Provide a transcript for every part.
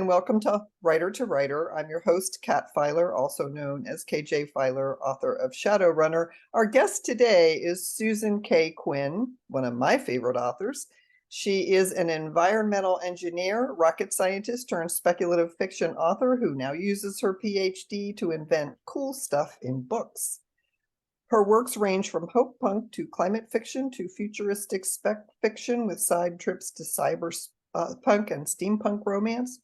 and welcome to Writer to Writer. I'm your host, Kat Filer, also known as KJ Filer, author of Shadowrunner. Our guest today is Susan Kaye Quinn, one of my favorite authors. She is an environmental engineer, rocket scientist turned speculative fiction author who now uses her PhD to invent cool stuff in books. Her works range from hopepunk to climate fiction to futuristic spec fiction with side trips to cyberpunk and steampunk romance.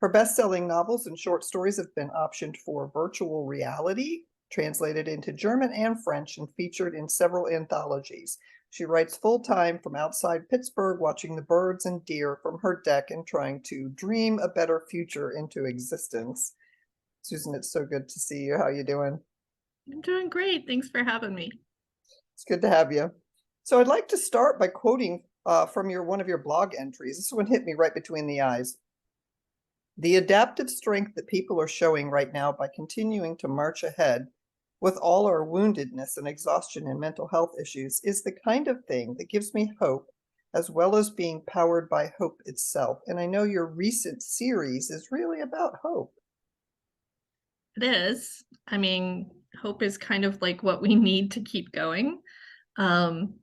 Her best-selling novels and short stories have been optioned for virtual reality, translated into German and French, and featured in several anthologies. She writes full-time from outside Pittsburgh, watching the birds and deer from her deck and trying to dream a better future into existence. Susan, it's so good to see you. How you doing? I'm doing great. Thanks for having me. It's good to have you. So I'd like to start by quoting from one of your blog entries. This one hit me right between the eyes. The adaptive strength that people are showing right now by continuing to march ahead with all our woundedness and exhaustion and mental health issues is the kind of thing that gives me hope, as well as being powered by hope itself. And I know your recent series is really about hope. It is. I mean, hope is kind of like what we need to keep going. And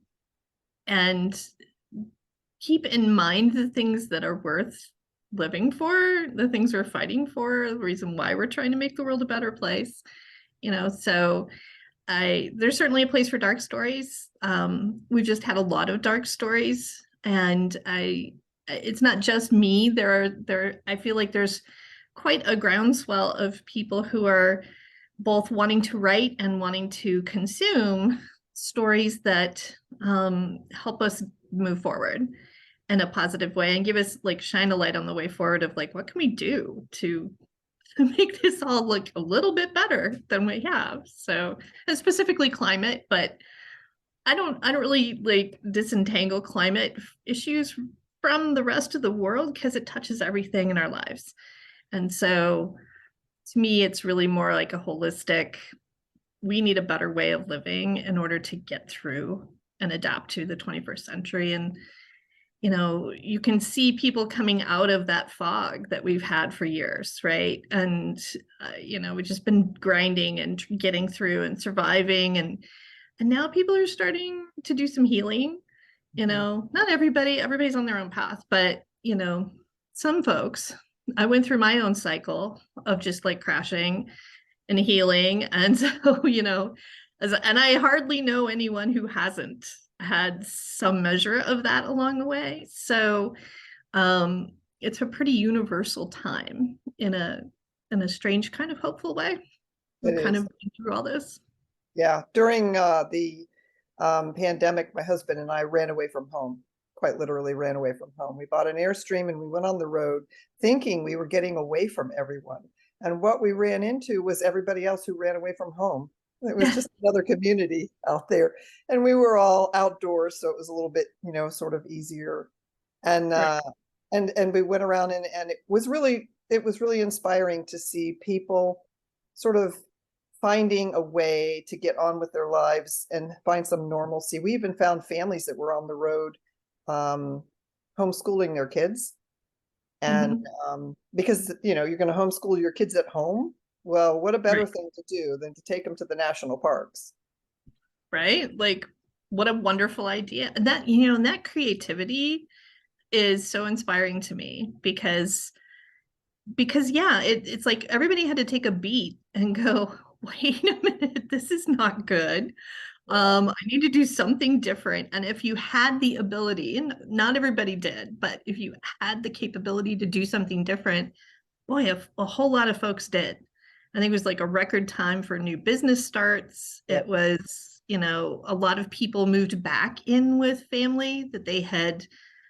keep in mind the things that are worth living for, the things we're fighting for, the reason why we're trying to make the world a better place. So there's certainly a place for dark stories. We've just had a lot of dark stories, and it's not just me. I feel like there's quite a groundswell of people who are both wanting to write and wanting to consume stories that help us move forward in a positive way and give us shine a light on the way forward of what can we do to make this all look a little bit better than we have. So, and specifically climate, but I don't really disentangle climate issues from the rest of the world because it touches everything in our lives. And so to me, it's really more like a holistic, we need a better way of living in order to get through and adapt to the 21st century. And, you can see people coming out of that fog that we've had for years, right? And, we've just been grinding and getting through and surviving. And now people are starting to do some healing. Not everybody's on their own path, but, some folks. I went through my own cycle of just crashing and healing. And so, and I hardly know anyone who hasn't had some measure of that along the way. So it's a pretty universal time in a strange kind of hopeful way. We're kind of going through all this. Yeah. During the pandemic, my husband and I ran away from home. Quite literally ran away from home. We bought an Airstream and we went on the road thinking we were getting away from everyone. And what we ran into was everybody else who ran away from home. It was just another community out there. And we were all outdoors, so it was a little bit, sort of easier. And Right. and we went around and it was really inspiring to see people sort of finding a way to get on with their lives and find some normalcy. We even found families that were on the road homeschooling their kids. And because, you're going to homeschool your kids at home. Well, what a better thing to do than to take them to the national parks. Right? What a wonderful idea. And that creativity is so inspiring to me because yeah, it's like everybody had to take a beat and go, wait a minute, this is not good. I need to do something different. And if you had the ability, and not everybody did, but if you had the capability to do something different, boy, a whole lot of folks did. I think it was a record time for new business starts. It was, a lot of people moved back in with family that they had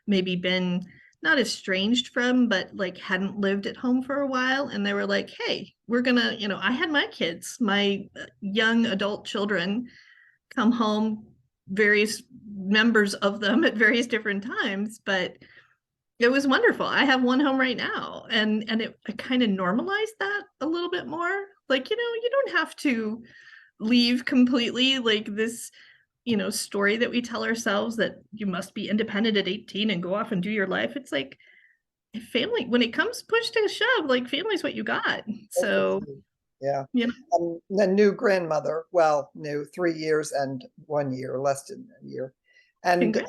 maybe been not estranged from, but hadn't lived at home for a while. And they were like, hey, we're gonna, I had my kids, my young adult children come home, various members of them at various different times, but it was wonderful. I have one home right now, and it kind of normalized that a little bit more. You don't have to leave completely, this story that we tell ourselves that you must be independent at 18 and go off and do your life. It's family, when it comes push to shove, like family's what you got. So, Definitely. Yeah. you know, The new grandmother, well, new 3 years and 1 year, less than a year. And congrats.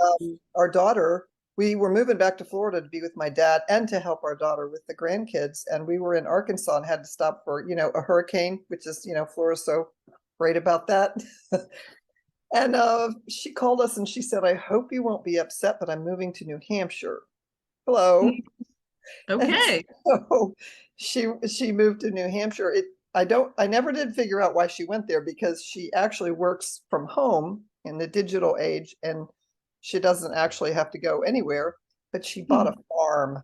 our daughter, we were moving back to Florida to be with my dad and to help our daughter with the grandkids. And we were in Arkansas and had to stop for, a hurricane, which is, Florida's so great about that. And she called us and she said, I hope you won't be upset, but I'm moving to New Hampshire. Hello. And Okay. so she moved to New Hampshire. I never did figure out why she went there because she actually works from home in the digital age and she doesn't actually have to go anywhere, but she bought a Hmm. farm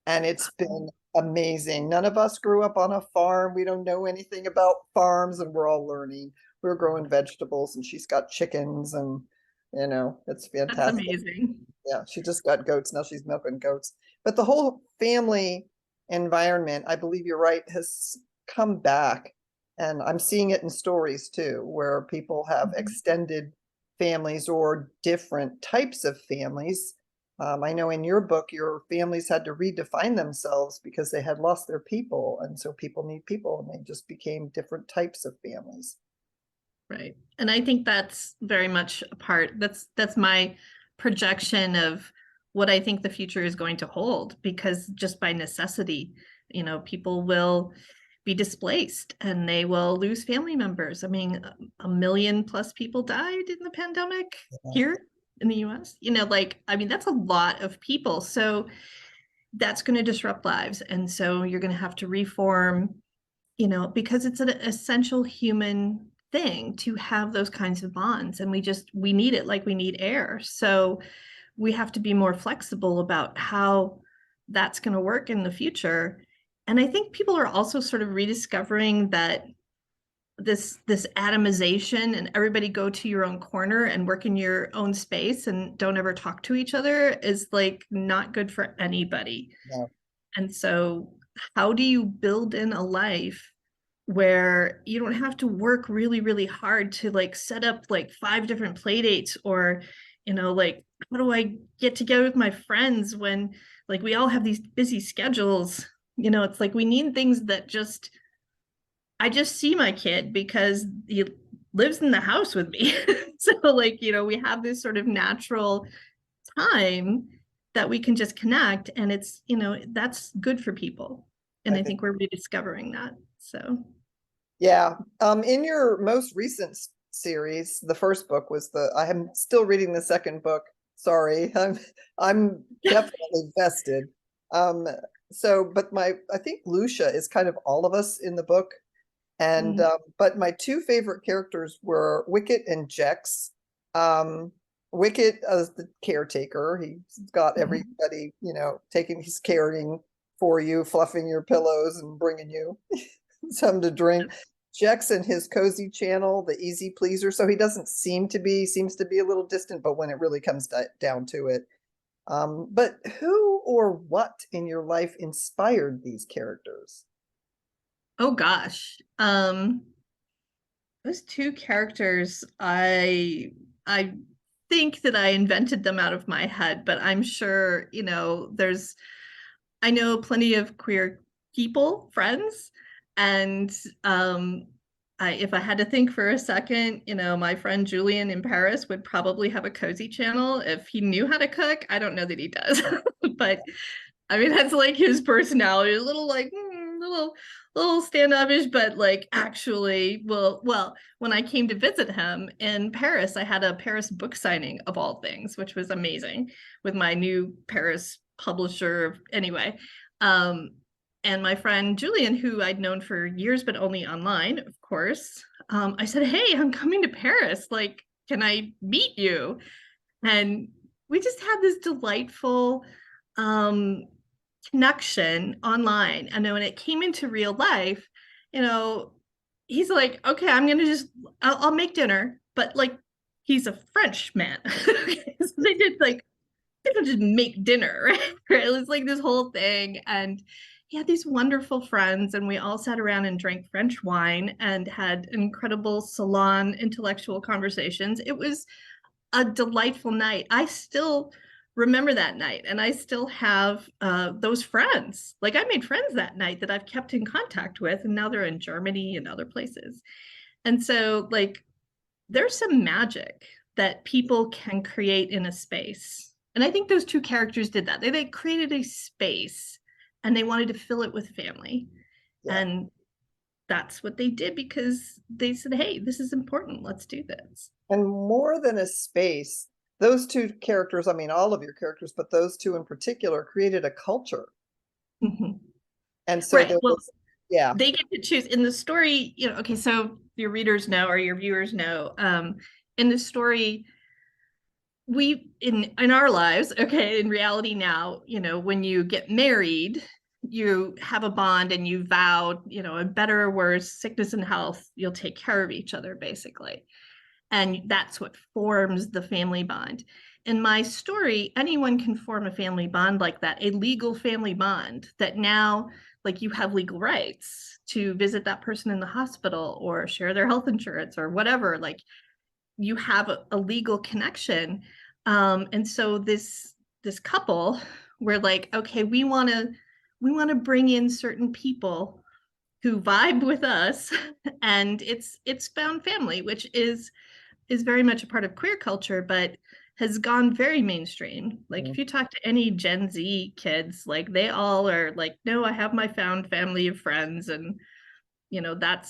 and it's been amazing. None of us grew up on a farm. We don't know anything about farms and we're all learning. We're growing vegetables and she's got chickens and it's That's fantastic. amazing. Yeah, she just got goats. Now she's milking goats. But the whole family environment, I believe you're right, has come back. And I'm seeing it in stories too, where people have Mhm. extended families or different types of families. I know in your book, your families had to redefine themselves because they had lost their people. And so people need people, and they just became different types of families. Right. And I think that's very much a part. That's my projection of what I think the future is going to hold, because just by necessity, people will be displaced and they will lose family members. I mean, a million plus people died in the pandemic Yeah. here in the US. Like, I mean, that's a lot of people. So that's going to disrupt lives. And so you're going to have to reform, because it's an essential human thing to have those kinds of bonds. And we need it like we need air. So we have to be more flexible about how that's going to work in the future. And I think people are also sort of rediscovering that this atomization and everybody go to your own corner and work in your own space and don't ever talk to each other is like not good for anybody. No. And so how do you build in a life where you don't have to work really, really hard to like set up like 5 different play dates, or, like, how do I get together with my friends when like we all have these busy schedules? It's like we need things that I just see my kid because he lives in the house with me. So like, we have this sort of natural time that we can just connect, and it's, that's good for people. And I I think. think we're rediscovering that. So Yeah. In your most recent series, the first book was I am still reading the second book. Sorry. I'm definitely vested. Um, but I think Lucia is kind of all of us in the book. And mm, but my two favorite characters were Wicket and Jex. Um, Wicket as the caretaker. He's got mhm. everybody, he's caring for you, fluffing your pillows and bringing you something to drink. Jackson, his cozy channel, the easy pleaser. So he doesn't seems to be a little distant, but when it really comes down to it. But who or what in your life inspired these characters? Oh gosh. Those two characters, I think that I invented them out of my head, but I'm sure, I know plenty of queer people, friends, and if I had to think for a second, my friend Julian in Paris would probably have a cozy channel if he knew how to cook. I don't know that he does, but I mean that's like his personality, a little like little standoffish, but like actually, well, when I came to visit him in Paris, I had a Paris book signing of all things, which was amazing with my new Paris publisher. Anyway, um, and my friend Julian, who I'd known for years, but only online, of course, I said, "Hey, I'm coming to Paris. Like, can I meet you?" And we just had this delightful um, connection online. And then when it came into real life, you know, he's like, okay, I'm gonna I'll make dinner, but like he's a French man. So they don't just make dinner, right? It was like this whole thing. And he had these wonderful friends, and we all sat around and drank French wine and had incredible salon intellectual conversations. It was a delightful night. I still remember that night. And I still have those friends. Like I made friends that night that I've kept in contact with, and now they're in Germany and other places. And so, like, there's some magic that people can create in a space. And I think those two characters did that. They created a space and they wanted to fill it with family. Yeah. And that's what they did because they said, hey, this is important. Let's do this. And more than a space, those two characters, I mean, all of your characters, but those two in particular created a culture. Mhm. And so Right. there Well, was, yeah, they get to choose in the story, okay, so your readers know or your viewers know, in the story, we in our lives, okay, in reality now, when you get married, you have a bond and you vow, a better or worse, sickness and health, you'll take care of each other basically. And that's what forms the family bond. In my story, anyone can form a family bond like that, a legal family bond that now, like, you have legal rights to visit that person in the hospital or share their health insurance or whatever. Like, you have a legal connection. And so this couple, we're like, okay, we want to bring in certain people who vibe with us, and it's found family, which is very much a part of queer culture, but has gone very mainstream. Like if you talk to any Gen Z kids, like they all are like, no, I have my found family of friends. And, that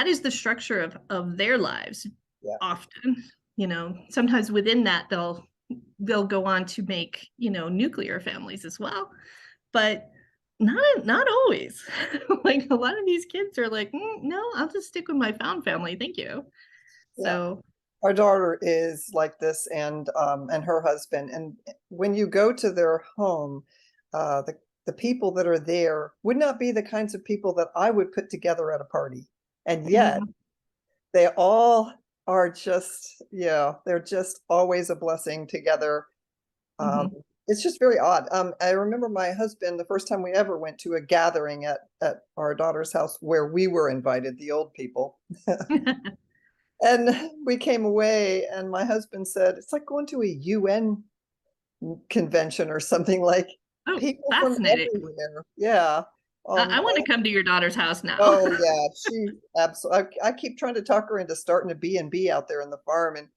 is the structure of their lives yeah, often. Sometimes within that they'll go on to make, nuclear families as well. But not always. Like a lot of these kids are like, no, I'll just stick with my found family. Thank you. yeah. So Our daughter is like this, and her husband. And when you go to their home, the people that are there would not be the kinds of people that I would put together at a party. And yet mhm, they all are just, yeah, they're just always a blessing together. Um, mhm. it's just very odd. I remember my husband, the first time we ever went to a gathering at our daughter's house where we were invited, the old people. And we came away, and my husband said, it's like going to a UN convention or something, like Oh, people from fascinating. everywhere. Yeah. I want to Oh, come to your daughter's house now. oh yeah, she absolutely. I keep trying to talk her into starting a B&B out there in the farm, and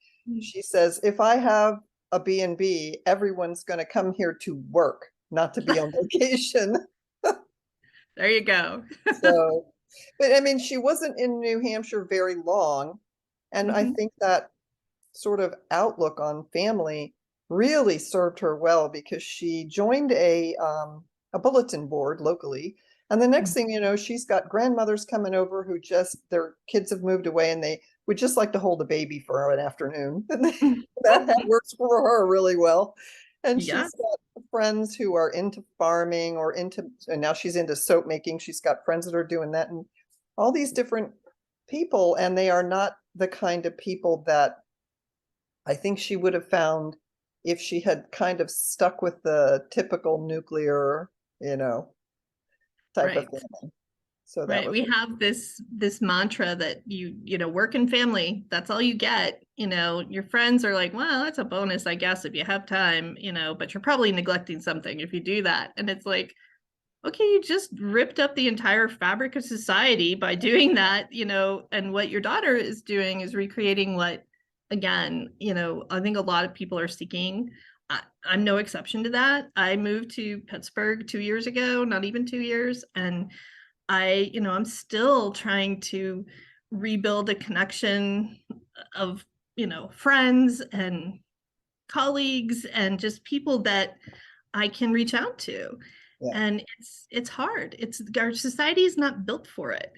she says, if I have a B&B, everyone's going to come here to work, not to be on vacation. There you go. So, but I mean, she wasn't in New Hampshire very long, and I Mhm, think that sort of outlook on family really served her well, because she joined a bulletin board locally. And the next thing you know, she's got grandmothers coming over who just their kids have moved away and they would just like to hold a baby for an afternoon. And mhm. that works for her really well. And Yeah, she's got friends who are into farming or and now she's into soap making. She's got friends that are doing that, and all these different people. And they are not the kind of people that I think she would have found if she had kind of stuck with the typical nuclear, you know, type of right. family. So that Right. was, We have this mantra that work and family, that's all you get. Your friends are like, well, that's a bonus, I guess, if you have time, but you're probably neglecting something if you do that. And it's like, okay, you just ripped up the entire fabric of society by doing that, and what your daughter is doing is recreating what, again, I think a lot of people are seeking. I'm no exception to that. I moved to Pittsburgh 2 years ago, not even 2 years. And I'm still trying to rebuild a connection of, friends and colleagues and just people that I can reach out to. yeah, And it's hard. Our society is not built for it.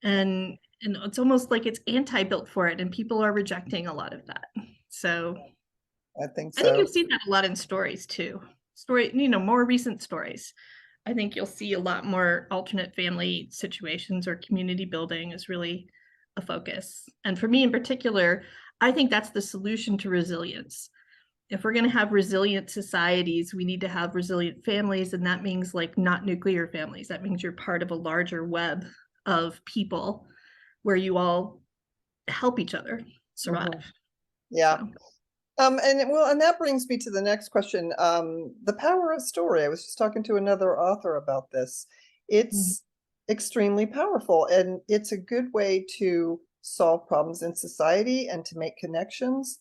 And it's almost like it's anti-built for it, and people are rejecting a lot of that. So I think I think so. you'll see that a lot in stories too. More recent stories. I think you'll see a lot more alternate family situations, or community building is really a focus. And for me in particular, I think that's the solution to resilience. If we're going to have resilient societies, we need to have resilient families. And that means, like, not nuclear families. That means you're part of a larger web of people where you all help each other Mhm. survive. Yeah. So And that brings me to the next question. The power of story. I was just talking to another author about this. Mm. It's extremely powerful, and it's a good way to solve problems in society and to make connections,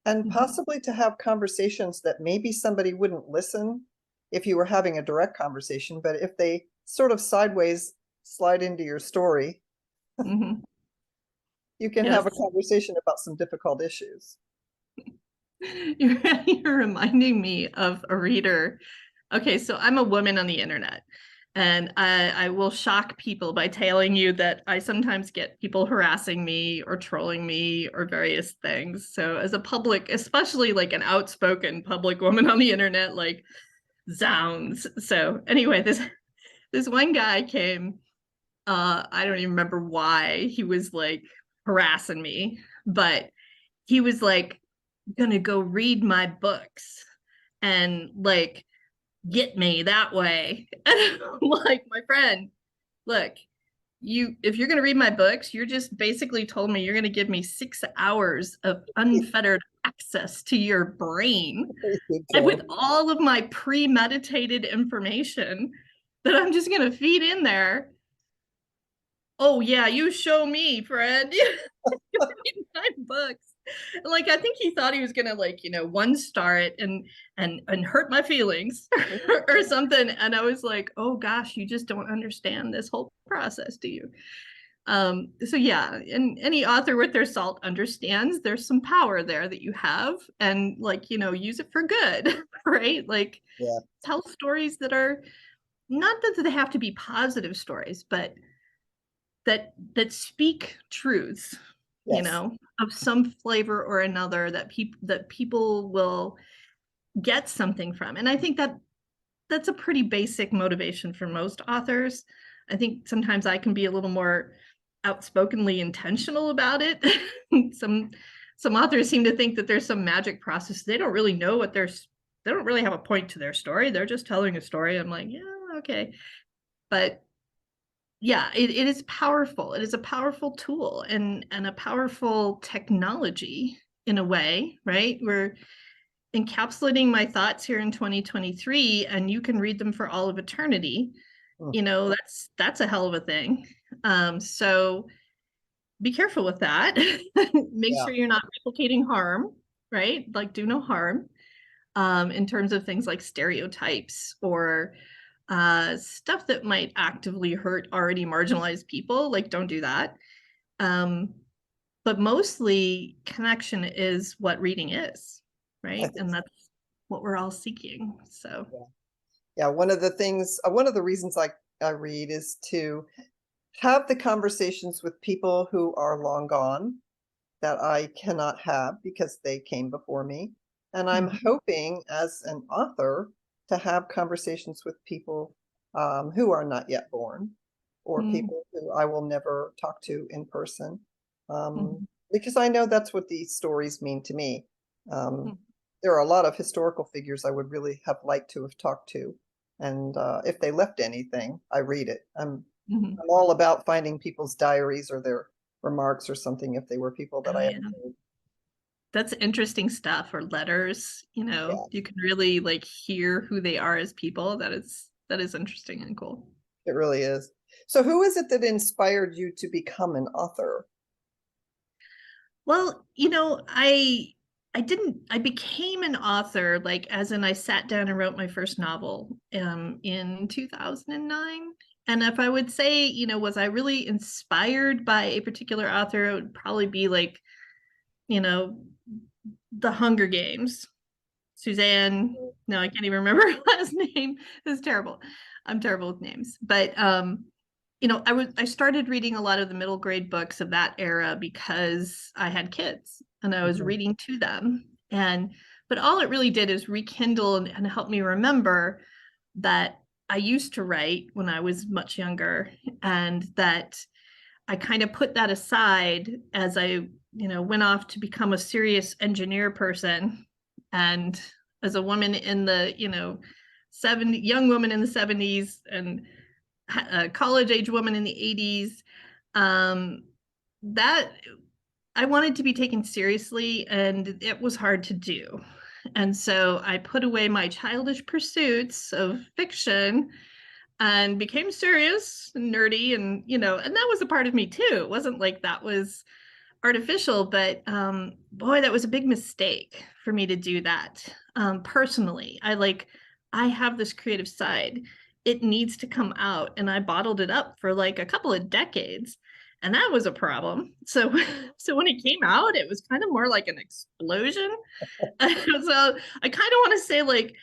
and Mhm. possibly to have conversations that maybe somebody wouldn't listen if you were having a direct conversation, but if they sort of sideways slide into your story, Mhm. you can have a Yes. conversation about some difficult issues. You're reminding me of a reader. Okay, so I'm a woman on the internet, and I will shock people by telling you that I sometimes get people harassing me or trolling me or various things. So as a public, especially like an outspoken public woman on the internet, like zounds. So anyway, this one guy came, I don't even remember why he was like harassing me, but he was like gonna go read my books and like get me that way. And I'm like, my friend, look, you if you're gonna read my books, you're just basically told me you're gonna give me 6 hours of unfettered access to your brain Good and with joke. all of my premeditated information that I'm just gonna feed in there. Oh yeah, you show me, friend. Read my books. Like I think he thought he was gonna like, one star it and hurt my feelings or something. And I was like, oh gosh, you just don't understand this whole process, do you? So yeah, and any author with their salt understands there's some power there that you have and like, use it for good, right? Like Yeah. tell stories that are not that they have to be positive stories, but that speak truths, Yes. of some flavor or another that people will get something from. And I think that's a pretty basic motivation for most authors. I think sometimes I can be a little more outspokenly intentional about it. some some authors seem to think that there's some magic process. They don't really know they don't really have a point to their story. They're just telling a story. I'm like, yeah, okay. But yeah, it is powerful. It is a powerful tool and a powerful technology in a way, right? We're encapsulating my thoughts here in 2023 and you can read them for all of eternity. Mm. That's a hell of a thing. So be careful with that. Make Yeah. sure you're not replicating harm, right? Like do no harm in terms of things like stereotypes or stuff that might actively hurt already marginalized people. Like, don't do that. Um, but mostly, connection is what reading is, I right? think And so. that's what we're all seeking. So, Yeah. Yeah. One of the reasons I read is to have the conversations with people who are long gone that I cannot have because they came before me. And I'm mhm, hoping as an author to have conversations with people who are not yet born or mhm, people who I will never talk to in person. mhm, Because I know that's what these stories mean to me. Um, mhm, there are a lot of historical figures I would really have liked to have talked to. And if they left anything, I read it. mhm. I'm all about finding people's diaries or their remarks or something if they were people that Oh, I ever yeah. knew. That's interesting stuff or letters, Yeah, you can really like hear who they are as people. That is interesting and cool. it really is. So who is it that inspired you to become an author? Well, I became an author like as in I sat down and wrote my first novel in 2009. And if I would say, was I really inspired by a particular author, it would probably be like, you know, The Hunger Games. Suzanne, no, I can't even remember her last name. It's terrible. I'm terrible with names. But I started reading a lot of the middle grade books of that era because I had kids and I was Mhm. reading to them. But all it really did is rekindle and help me remember that I used to write when I was much younger and that I kind of put that aside as I, went off to become a serious engineer person. And as a woman in the, 70 young woman in the 70s and a college age woman in the 80s, um, that I wanted to be taken seriously, and it was hard to do. And so I put away my childish pursuits of fiction and became serious and nerdy, and and that was a part of me too. It wasn't like that was artificial, but boy, that was a big mistake for me to do that. Personally, I have this creative side. It needs to come out, and I bottled it up for like a couple of decades, and that was a problem. So so when it came out, it was kind of more like an explosion. So I kind of want to say, like,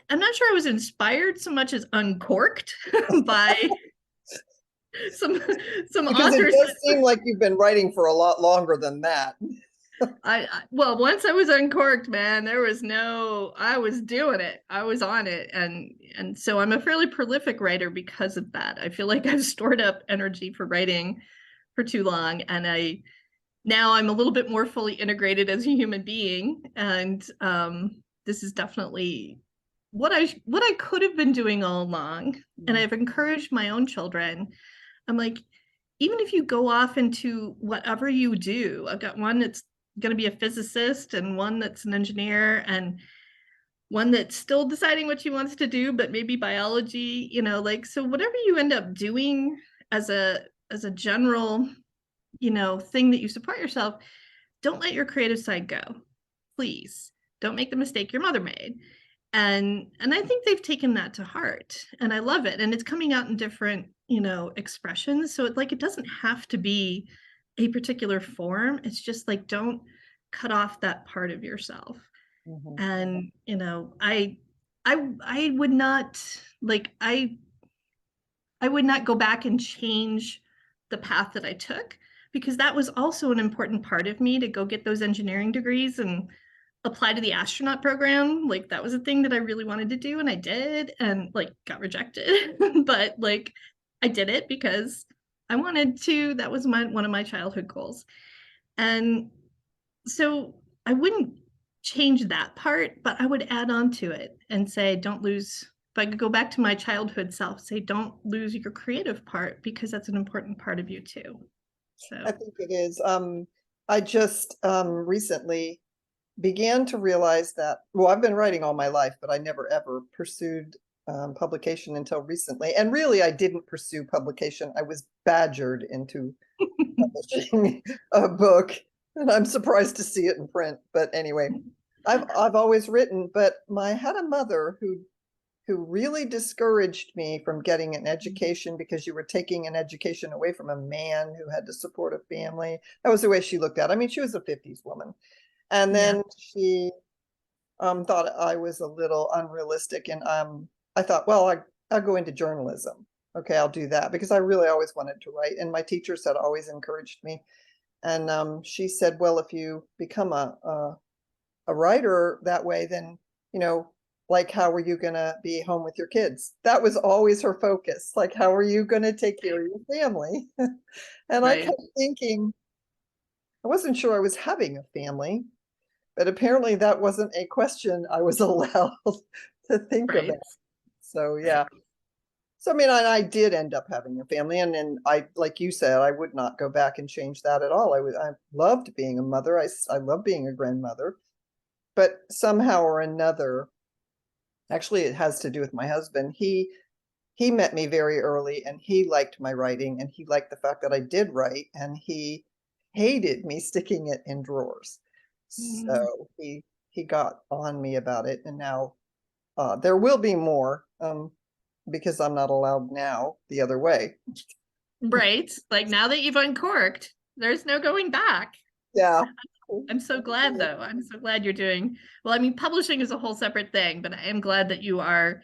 I'm not sure I was inspired so much as uncorked by some some Because it authors. does seem like you've been writing for a lot longer than that. Well, once I was uncorked, man, there was no, I was doing it. I was on it. And so I'm a fairly prolific writer because of that. I feel like I've stored up energy for writing for too long, and now I'm a little bit more fully integrated as a human being. And this is definitely what I could have been doing all along. And I've encouraged my own children. I'm like, even if you go off into whatever you do, I've got one that's going to be a physicist, and one that's an engineer, and one that's still deciding what she wants to do, but maybe biology, like, so whatever you end up doing as a general, thing that you support yourself, don't let your creative side go. Please don't make the mistake your mother made. And I think they've taken that to heart, and I love it. And it's coming out in different, expressions. So it doesn't have to be a particular form. It's just like, don't cut off that part of yourself. Mhm. And I would not, like, I would not go back and change the path that I took, because that was also an important part of me, to go get those engineering degrees and apply to the astronaut program. Like, that was a thing that I really wanted to do, and I did, and like got rejected. But like, I did it because I wanted to. That was one of my childhood goals. And so I wouldn't change that part, but I would add on to it and say, don't lose. If I could go back to my childhood self, say, don't lose your creative part, because that's an important part of you too. I So think it is. I just recently began to realize that, well, I've been writing all my life, but I never ever pursued publication until recently. And really, I didn't pursue publication. I was badgered into publishing a book, and I'm surprised to see it in print. But anyway, I've always written, but I had a mother who really discouraged me from getting an education, because you were taking an education away from a man who had to support a family. That was the way she looked at it. I mean, she was a 50s woman. And yeah, then she thought I was a little unrealistic. And I thought, well, I'll go into journalism. Okay, I'll do that, because I really always wanted to write. And my teachers had always encouraged me. And she said, well, if you become a writer that way, then, like, how are you going to be home with your kids? That was always her focus. Like, how are you going to take care of your family? And I right, kept thinking, I wasn't sure I was having a family, but apparently that wasn't a question I was allowed to think about. right, So, right. yeah. So, I mean, I did end up having a family, and I, like you said, I would not go back and change that at all. I loved being a mother. I love being a grandmother, but somehow or another, actually, it has to do with my husband. He met me very early, and he liked my writing, and he liked the fact that I did write, and he hated me sticking it in drawers. Mm. So he got on me about it, and now there will be more, because I'm not allowed now the other way. Right. Like, now that you've uncorked, there's no going back. Yeah. I'm so glad, though. I'm so glad you're doing well. I mean, publishing is a whole separate thing, but I am glad that you are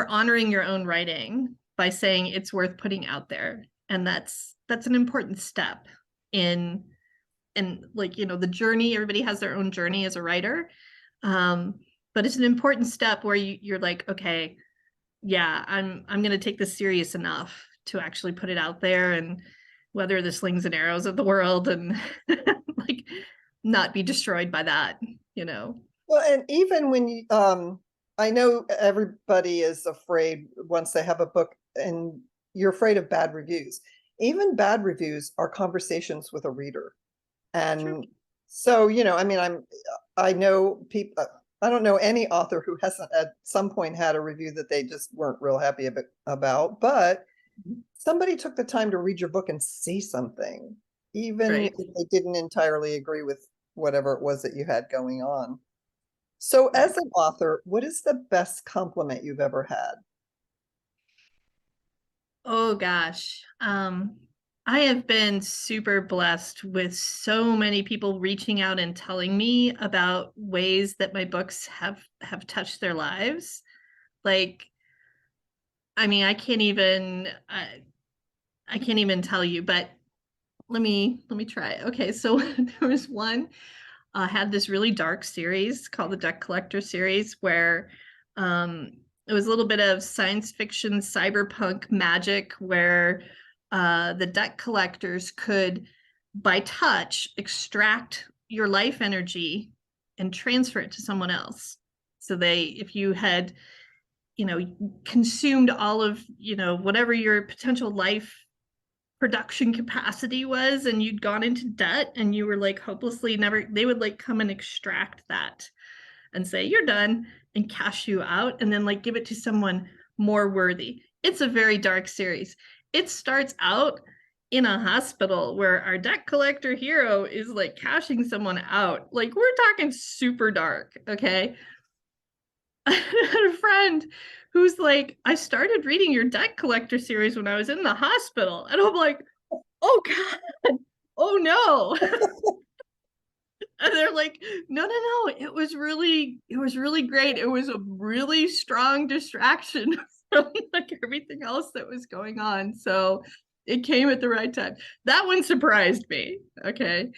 honoring your own writing by saying it's worth putting out there. And that's an important step in like, the journey. Everybody has their own journey as a writer. Um, but it's an important step where you're like, okay, yeah, I'm gonna take this serious enough to actually put it out there, and weather the slings and arrows of the world, and like, not be destroyed by that, you know. Well, and even when you, I know everybody is afraid once they have a book, and you're afraid of bad reviews. even bad reviews are conversations with a reader. True. And so, I mean, I know people, I don't know any author who hasn't at some point had a review that they just weren't real happy about, but somebody took the time to read your book and see something, even Right. if they didn't entirely agree with whatever it was that you had going on. So, Right. as an author, what is the best compliment you've ever had? Oh gosh. I have been super blessed with so many people reaching out and telling me about ways that my books have touched their lives. Like, I mean, I can't even tell you, but let me try. Okay, so there was one had this really dark series called the Deck Collector series where um, it was a little bit of science fiction, cyberpunk magic where the deck collectors could, by touch, extract your life energy and transfer it to someone else. So if you had, consumed all of, whatever your potential life production capacity was and you'd gone into debt and you were like hopelessly never, they would like come and extract that and say you're done and cash you out and then like give it to someone more worthy. It's a very dark series. It starts out in a hospital where our debt collector hero is like cashing someone out. Like we're talking super dark, okay? I had a friend who's like, I started reading your debt collector series when I was in the hospital. And I'm like, oh God, oh no. And they're like, no, no, no. It was really great. It was a really strong distraction from like everything else that was going on. So it came at the right time. That one surprised me. Okay.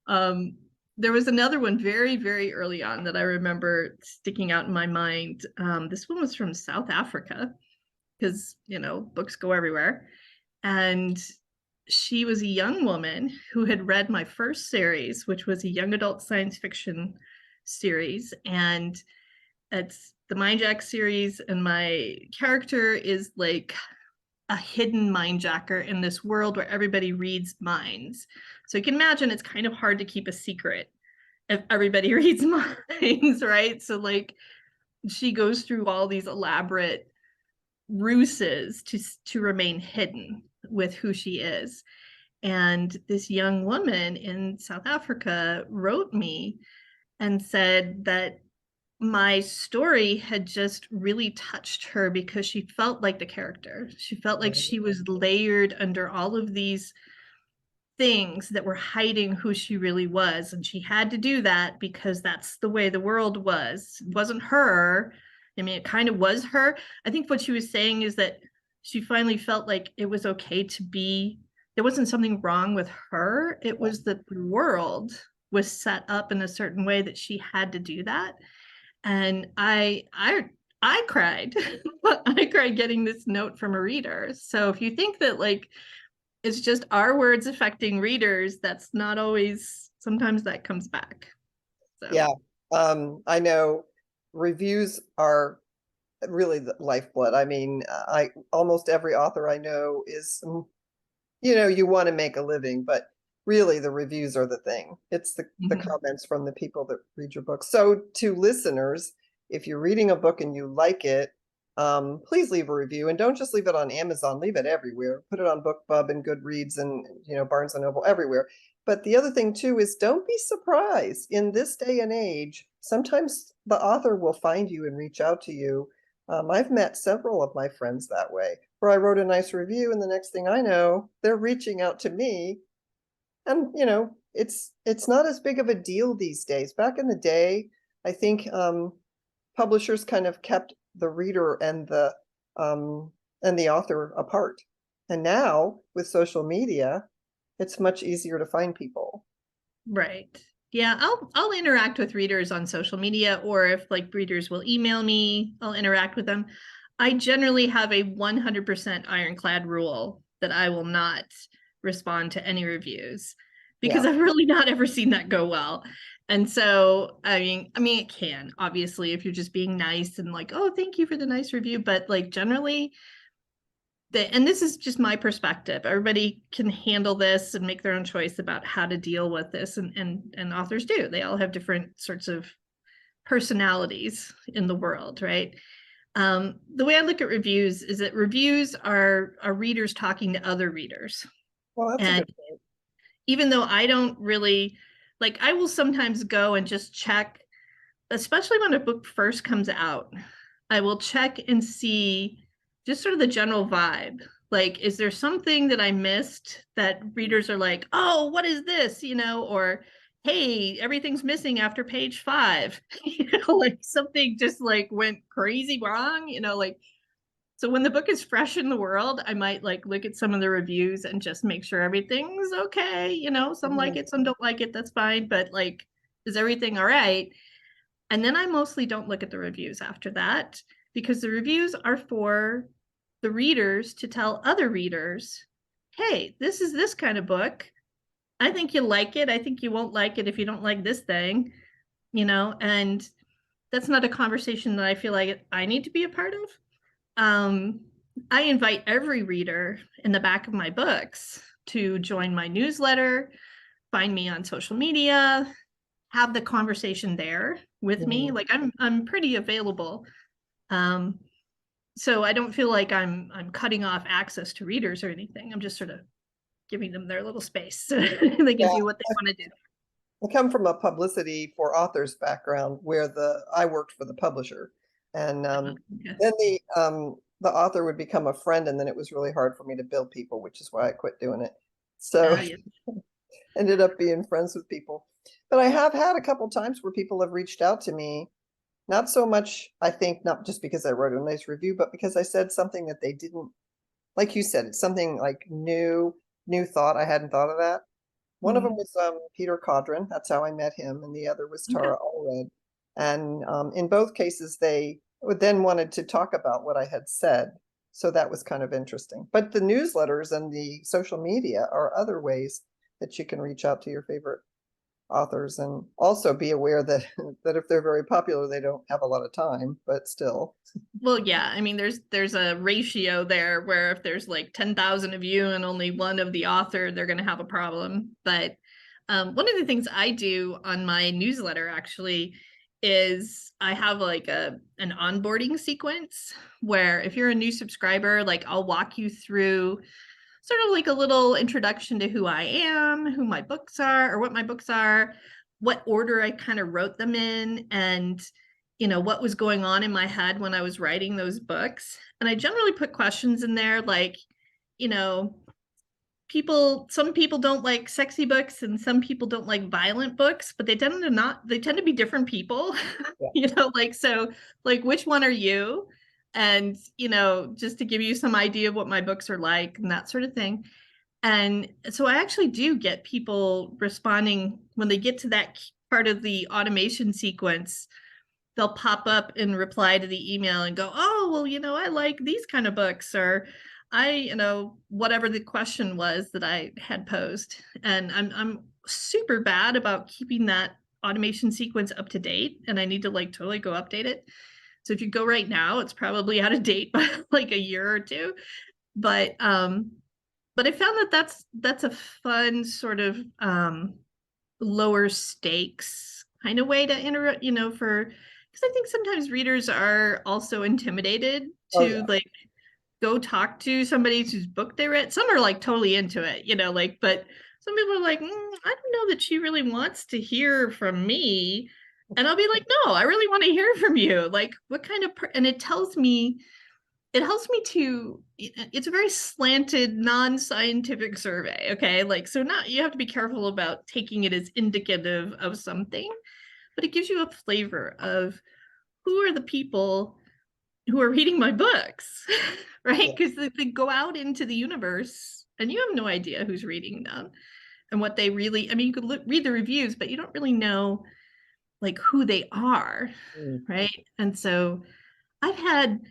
Um, there was another one very, very early on that I remember sticking out in my mind. This one was from South Africa because, books go everywhere. And she was a young woman who had read my first series, which was a young adult science fiction series. And it's the Mindjack series. And my character is like a hidden mindjacker in this world where everybody reads minds. So you can imagine it's kind of hard to keep a secret if everybody reads minds, right? So, like, she goes through all these elaborate ruses to remain hidden with who she is. And this young woman in South Africa wrote me and said that my story had just really touched her because she felt like the character. She felt like she was layered under all of these things that were hiding who she really was. And she had to do that because that's the way the world was. It wasn't her. I mean, it kind of was her. I think what she was saying is that she finally felt like it was okay to be, there wasn't something wrong with her. It was that the world was set up in a certain way that she had to do that. And I cried. I cried getting this note from a reader. So if you think that like it's just our words affecting readers, that's not always, sometimes that comes back. So, Yeah. I know reviews are really the lifeblood. I mean, I almost every author I know is, you want to make a living, but really the reviews are the thing. It's the mhm. comments from the people that read your book. So to listeners, if you're reading a book and you like it, please leave a review and don't just leave it on Amazon, leave it everywhere. Put it on BookBub and Goodreads and Barnes and Noble everywhere. But the other thing too is don't be surprised in this day and age. Sometimes the author will find you and reach out to you. I've met several of my friends that way, where I wrote a nice review, and the next thing I know, they're reaching out to me. And it's not as big of a deal these days. Back in the day, I think publishers kind of kept the reader and the author apart. And now with social media, it's much easier to find people. Right. Yeah, I'll interact with readers on social media, or if like readers will email me, I'll interact with them. I generally have a 100% ironclad rule that I will not respond to any reviews because Yeah. I've really not ever seen that go well. And so, I mean, it can obviously if you're just being nice and like, oh, thank you for the nice review, but like generally and this is just my perspective. Everybody can handle this and make their own choice about how to deal with this, and authors do. They all have different sorts of personalities in the world, right? The way I look at reviews is that reviews are readers talking to other readers. Well, that's a And good point. even though I don't really like, I will sometimes go and just check, especially when a book first comes out, I will check and see just sort of the general vibe. Like, is there something that I missed that readers are like, oh, what is this? Or hey, everything's missing after page 5. Like something just like went crazy wrong, like. So when the book is fresh in the world, I might like look at some of the reviews and just make sure everything's okay. Some like Mhm. it, some don't like it. That's fine. But like, is everything all right? And then I mostly don't look at the reviews after that, because the reviews are for the readers to tell other readers, hey, this is this kind of book. I think you'll like it. I think you won't like it if you don't like this thing, and that's not a conversation that I feel like I need to be a part of. um, I invite every reader in the back of my books to join my newsletter, find me on social media, have the conversation there with me. Mhm. Like I'm pretty available. Um, so I don't feel like I'm cutting off access to readers or anything. I'm just sort of giving them their little space. They can Yeah, do what they want to do. I come from a publicity for authors background where I worked for the publisher, and Okay. then the author would become a friend, and then it was really hard for me to bill people, which is why I quit doing it. So Yeah. ended up being friends with people. But I have had a couple times where people have reached out to me, not so much, I think, not just because I wrote a nice review, but because I said something that they didn't, like you said, it's something like new thought. I hadn't thought of that. One of them Mhm. was Peter Codron. That's how I met him, and the other was Okay. Tara Allred. And in both cases, they would then wanted to talk about what I had said. So that was kind of interesting. But the newsletters and the social media are other ways that you can reach out to your favorite authors, and also be aware that that if they're very popular, they don't have a lot of time, but still. Well, yeah, I mean, there's a ratio there where if there's like 10,000 of you and only one of the author, they're going to have a problem. But one of the things I do on my newsletter actually is I have like an onboarding sequence where if you're a new subscriber, like I'll walk you through sort of like a little introduction to who I am, who my books are, or what my books are, what order I kind of wrote them in, and what was going on in my head when I was writing those books. And I generally put questions in there like, you know, some people don't like sexy books and some people don't like violent books, but they tend to be different people. Yeah. Like, so like, which one are you? And just to give you some idea of what my books are like and that sort of thing. And so I actually do get people responding when they get to that part of the automation sequence. They'll pop up and reply to the email and go, oh, well, I like these kind of books, or whatever the question was that I had posed. And I'm super bad about keeping that automation sequence up to date, and I need to like totally go update it. So if you go right now, it's probably out of date by like a year or two. But I found that that's a fun sort of lower stakes kind of way to interact, for because I think sometimes readers are also intimidated Oh yeah. to like go talk to somebody whose book they read. Some are like totally into it, like, but some people are like, I don't know that she really wants to hear from me. And I'll be like, no, I really want to hear from you. Like, what kind of, and it helps me to, it's a very slanted, non-scientific survey. Okay. Like, so not, you have to be careful about taking it as indicative of something, but it gives you a flavor of who are the people who are reading my books, right? Yeah. Because they go out into the universe and you have no idea who's reading them and what they really, I mean, you could read the reviews, but you don't really know like who they are, Mm. right? And so I've had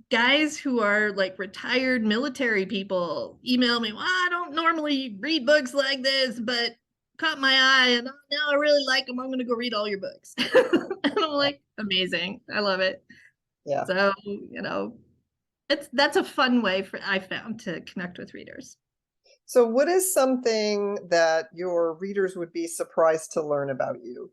guys who are like retired military people email me, well, I don't normally read books like this, but caught my eye and now I really like them. I'm going to go read all your books. And I'm like, amazing. I love it. Yeah. So, that's a fun way for I found to connect with readers. So what is something that your readers would be surprised to learn about you?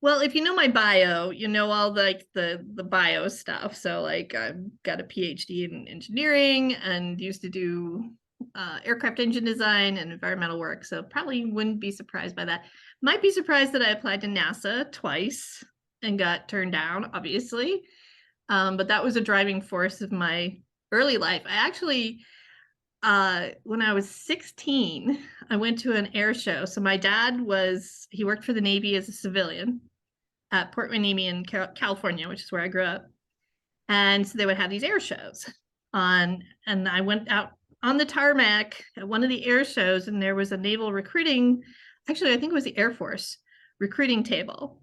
Well, if you know my bio, you know all like the bio stuff. So like I've got a PhD in engineering and used to do aircraft engine design and environmental work. So probably wouldn't be surprised by that. Might be surprised that I applied to NASA twice and got turned down, obviously. But that was a driving force of my early life. I actually, when I was 16, I went to an air show. So my dad he worked for the Navy as a civilian at Port Hueneme in California, which is where I grew up. And so they would have these air shows on, and I went out on the tarmac at one of the air shows, and there was a naval recruiting, actually, I think it was the Air Force recruiting table.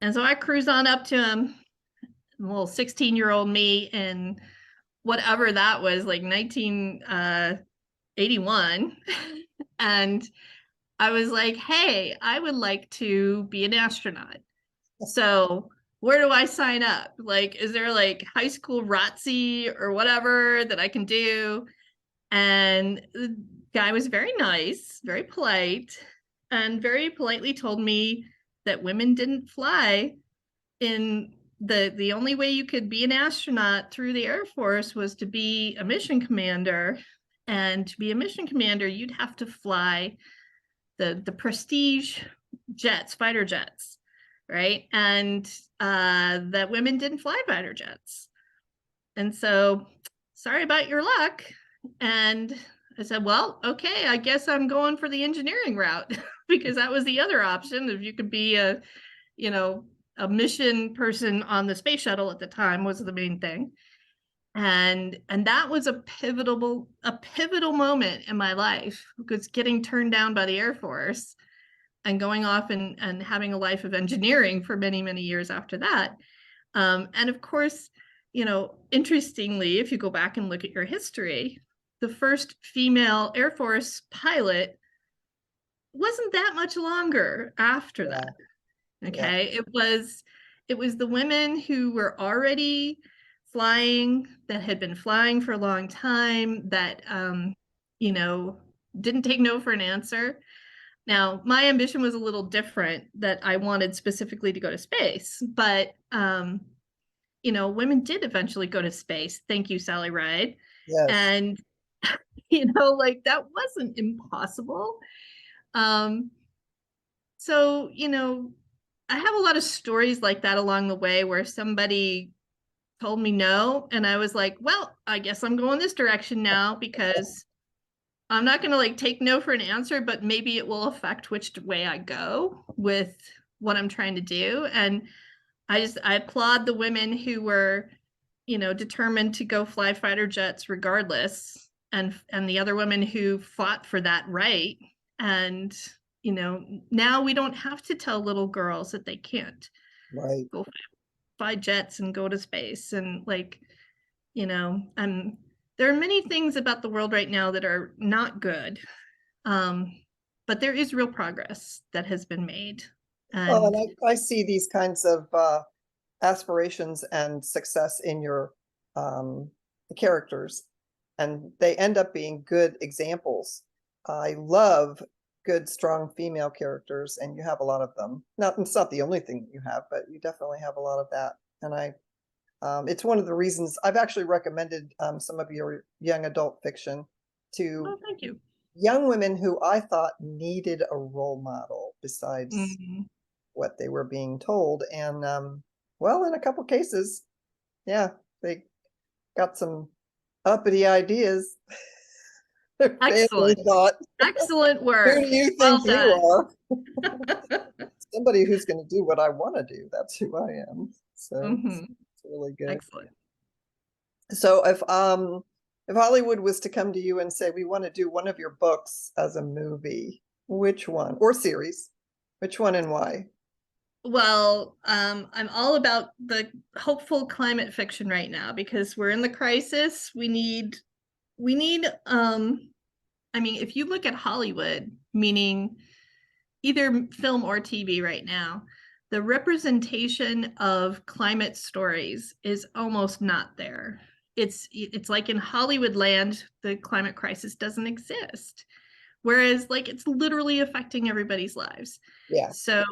And so I cruised on up to him, little 16-year-old me, and whatever that was, like 1981. And I was like, hey, I would like to be an astronaut. So where do I sign up? Like, is there like high school ROTC or whatever that I can do? And the guy was very nice, very polite, and very politely told me that women didn't fly in the only way you could be an astronaut through the Air Force was to be a mission commander. And to be a mission commander, you'd have to fly the prestige jets, fighter jets, right? And that women didn't fly fighter jets. And so, sorry about your luck. And I said, well, okay, I guess I'm going for the engineering route because that was the other option. If you could be a, you know, a mission person on the space shuttle at the time was the main thing. And that was a pivotal moment in my life because getting turned down by the Air Force and going off and having a life of engineering for many, many years after that. And of course, you know, interestingly, if you go back and look at your history, the first female Air Force pilot wasn't that much longer after Yeah, that. yeah, Okay. It was the women who were already flying, that had been flying for a long time, that you know, didn't take no for an answer. Now, my ambition was a little different, that I wanted specifically to go to space, but you know, women did eventually go to space. Thank you, Sally Ride. yes. And you know, like that wasn't impossible. Um, so, you know, I have a lot of stories like that along the way where somebody told me no, and I was like, well, I guess I'm going this direction now because I'm not going to like take no for an answer, but maybe it will affect which way I go with what I'm trying to do. And I applaud the women who were, you know, determined to go fly fighter jets regardless, and the other women who fought for that right. And you know, now we don't have to tell little girls that they can't Right. go fly jets and go to space. And like, you know, there are many things about the world right now that are not good, um, but there is real progress that has been made. Well, And and I see these kinds of aspirations and success in your um, characters, and they end up being good examples. I love good, strong female characters, and you have a lot of them. Not, it's not the only thing that you have, but you definitely have a lot of that. And it's one of the reasons I've actually recommended some of your young adult fiction to oh, thank you. young women who I thought needed a role model besides Mm. what they were being told. And well, in a couple cases, yeah, they got some uppity ideas. Their family Excellent. thought, Excellent who work. do you think Well you done. are? Somebody who's going to do what I want to do. That's who I am. So it's really good. Excellent. So if Hollywood was to come to you and say, we want to do one of your books as a movie, which one? Or series, which one and why? Well, I'm all about the hopeful climate fiction right now because we're in the crisis. We need, I mean, if you look at Hollywood, meaning either film or TV right now, the representation of climate stories is almost not there. It's like in Hollywood land, the climate crisis doesn't exist. Whereas like it's literally affecting everybody's lives. Yeah. So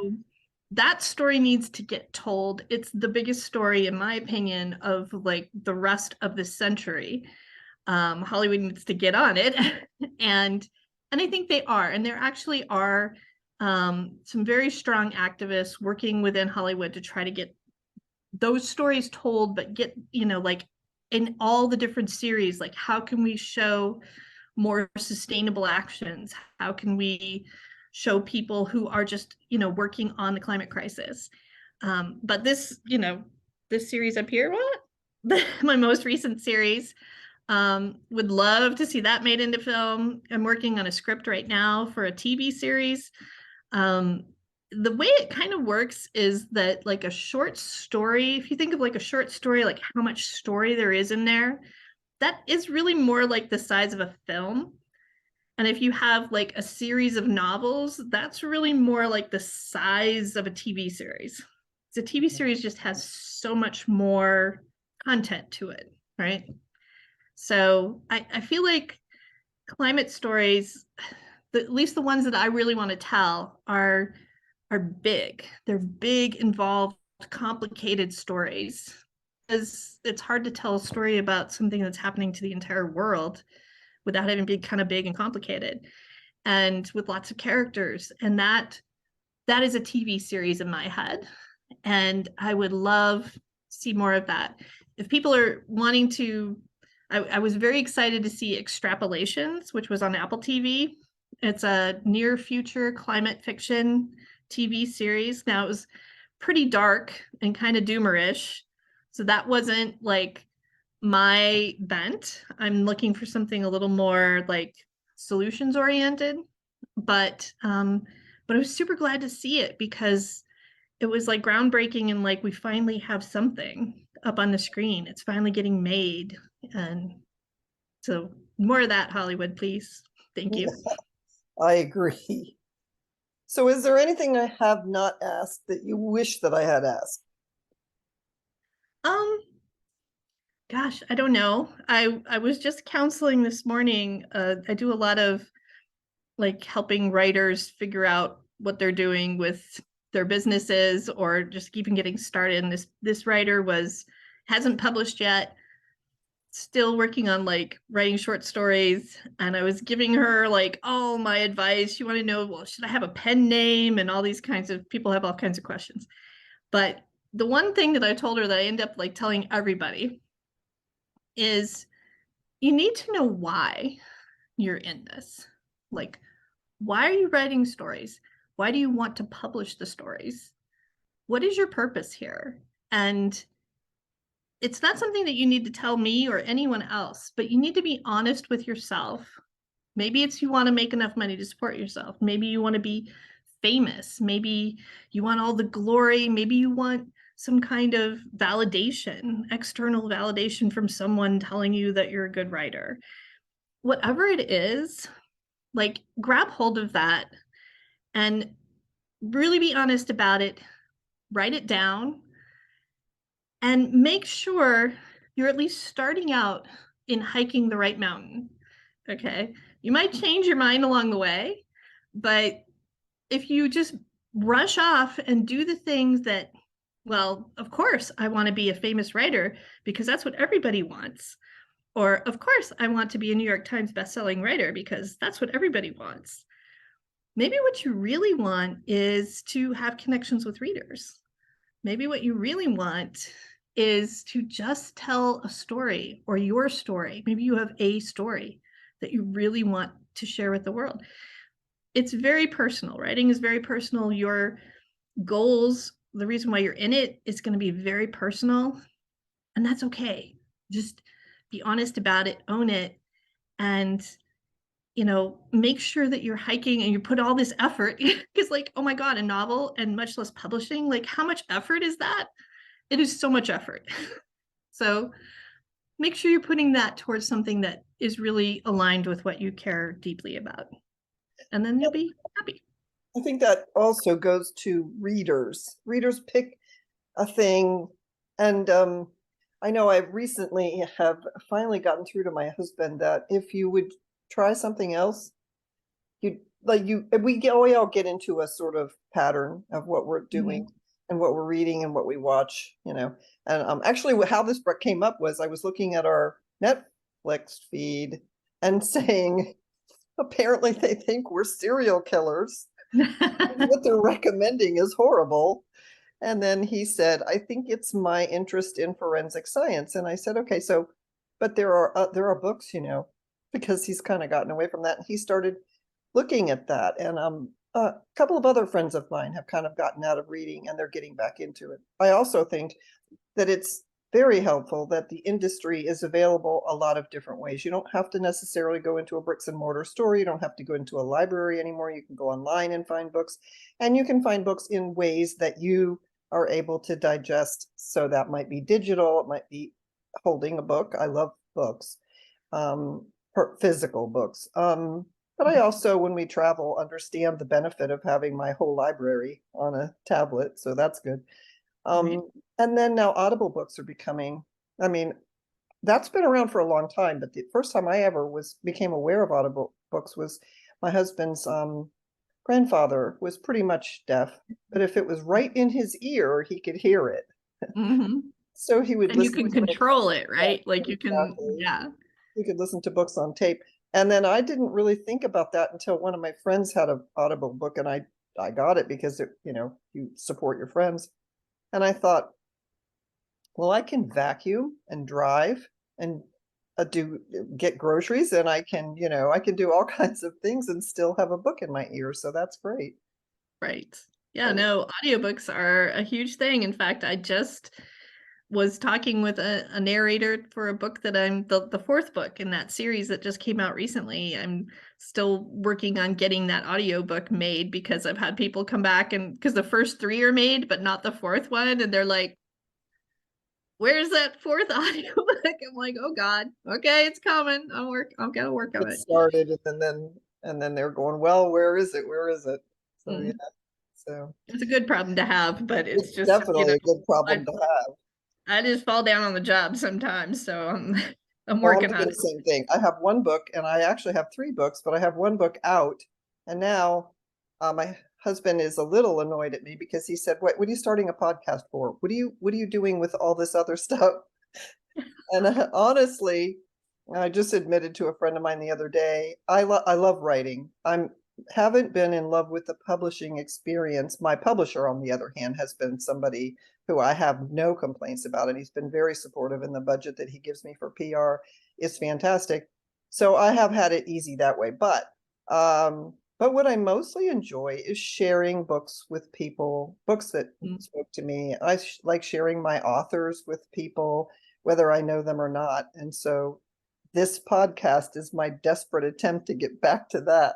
that story needs to get told. It's the biggest story, in my opinion, of like the rest of this century. Hollywood needs to get on it, and I think they are. And there actually are some very strong activists working within Hollywood to try to get those stories told, but get, like in all the different series, like how can we show more sustainable actions? How can we show people who are just, working on the climate crisis? But this series up here, what? My most recent series, would love to see that made into film. I'm working on a script right now for a TV series. The way it kind of works is that like a short story, if you think of like a short story, like how much story there is in there, that is really more like the size of a film. And if you have like a series of novels, that's really more like the size of a TV series. The TV series just has so much more content to it, right? So I feel like climate stories, at least the ones that I really want to tell, are big. They're big, involved, complicated stories. Because it's hard to tell a story about something that's happening to the entire world without having being kind of big and complicated, and with lots of characters. And that is a TV series in my head, and I would love to see more of that. If people are wanting to, I was very excited to see Extrapolations, which was on Apple TV. It's a near future climate fiction TV series. Now, it was pretty dark and kind of doomerish, so that wasn't like my bent. I'm looking for something a little more like solutions oriented, but I was super glad to see it because it was like groundbreaking, and like we finally have something up on the screen. It's finally getting made. And so more of that, Hollywood, please. Thank you. I agree. So is there anything I have not asked that you wish that I had asked? Um, gosh, I don't know. I was just counseling this morning. I do a lot of like helping writers figure out what they're doing with their businesses or just even getting started. And this writer hasn't published yet, still working on like writing short stories, and I was giving her like all my advice. She wanted to know, well, should I have a pen name? And all these kinds of people have all kinds of questions. But the one thing that I told her that I end up like telling everybody is you need to know why you're in this. Like, why are you writing stories? Why do you want to publish the stories? What is your purpose here? And it's not something that you need to tell me or anyone else, but you need to be honest with yourself. Maybe it's you want to make enough money to support yourself. Maybe you want to be famous. Maybe you want all the glory. Maybe you want some kind of validation, external validation from someone telling you that you're a good writer. Whatever it is, like grab hold of that and really be honest about it. Write it down and make sure you're at least starting out in hiking the right mountain. Okay. You might change your mind along the way, but if you just rush off and do the things that, well, of course, I want to be a famous writer because that's what everybody wants. Or, of course, I want to be a New York Times bestselling writer because that's what everybody wants. Maybe what you really want is to have connections with readers. Maybe what you really want is to just tell a story or your story. Maybe you have a story that you really want to share with the world. It's very personal. Writing is very personal. Your goals, the reason why you're in it, is going to be very personal. And that's okay. Just be honest about it, own it, and make sure that you're hiking and you put all this effort because like, oh my God, a novel and much less publishing, like how much effort is that? It is so much effort. So make sure you're putting that towards something that is really aligned with what you care deeply about. And then you'll be happy. I think that also goes to readers. Readers pick a thing, and I know I recently have finally gotten through to my husband that if you would try something else, you like you we all get into a sort of pattern of what we're doing Mhm. and what we're reading and what we watch, you know. And actually how this book came up was I was looking at our Netflix feed and saying apparently they think we're serial killers. What they're recommending is horrible. And then he said, I think it's my interest in forensic science. And I said, okay, so, but there are books, you know, because he's kind of gotten away from that. And he started looking at that. And a couple of other friends of mine have kind of gotten out of reading and they're getting back into it. I also think that it's very helpful that the industry is available a lot of different ways. You don't have to necessarily go into a bricks and mortar store. You don't have to go into a library anymore. You can go online and find books, and you can find books in ways that you are able to digest. So that might be digital, it might be holding a book. I love books, um, physical books. But I also, when we travel, understand the benefit of having my whole library on a tablet. So that's good. Right. And then now Audible books are becoming, I mean, that's been around for a long time, but the first time I ever became aware of Audible books was my husband's grandfather was pretty much deaf, but if it was right in his ear, he could hear it. Mhm. So he would And you listen can to books. control it, Yeah, right? Like you can, exactly. yeah. He could listen to books on tape. And then I didn't really think about that until one of my friends had an Audible book and I got it because it, you know, you support your friends. And I thought, well, I can vacuum and drive and do get groceries and I can, you know, I can do all kinds of things and still have a book in my ear. So that's great. Right. Yeah, So no, audiobooks are a huge thing. In fact, I just was talking with a narrator for a book that I'm the fourth book in that series that just came out recently. I'm still working on getting that audiobook made because I've had people come back and because the first three are made, but not the fourth one. And they're like, where's that fourth audiobook? I'm like, oh God, okay, it's coming. I've got to work on get it. started and then they're going, well, where is it? Where is it? So yeah, Mm. so It's a good problem to have, but it's it's just, definitely a good I problem to have. I just fall down on the job sometimes, so I'm Well, I'm working doing on the it. same thing. I have one book and I actually have three books, but I have one book out. And now my husband is a little annoyed at me because he said, what are you starting a podcast for? What are you doing with all this other stuff? And honestly, I just admitted to a friend of mine the other day, I love writing. I'm haven't been in love with the publishing experience. My publisher, on the other hand, has been somebody who I have no complaints about, and he's been very supportive in the budget that he gives me for PR is fantastic. So I have had it easy that way. But what I mostly enjoy is sharing books with people, books that Mm. spoke to me. Like sharing my authors with people whether I know them or not. And so this podcast is my desperate attempt to get back to that.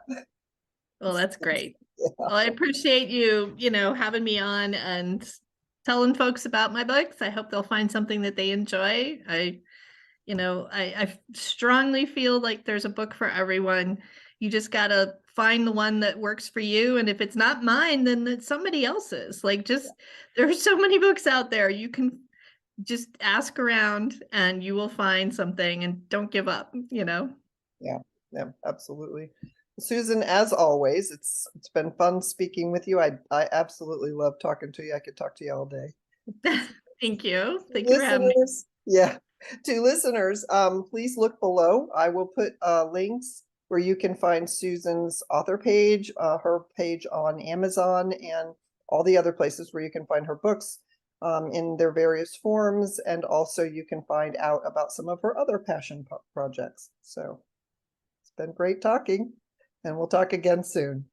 Well, that's great. Yeah. Well, I appreciate you, having me on and telling folks about my books. I hope they'll find something that they enjoy. I strongly feel like there's a book for everyone. You just gotta find the one that works for you. And if it's not mine, then it's somebody else's. Like just there's so many books out there. You can just ask around and you will find something and don't give up. Yeah, yeah, absolutely. Susan, as always, it's been fun speaking with you. I absolutely love talking to you. I could talk to you all day. Thank you. Thank you for having me. Listeners, yeah, to listeners, please look below. I will put links where you can find Susan's author page, her page on Amazon, and all the other places where you can find her books in their various forms. And also you can find out about some of her other passion projects. So it's been great talking, and we'll talk again soon.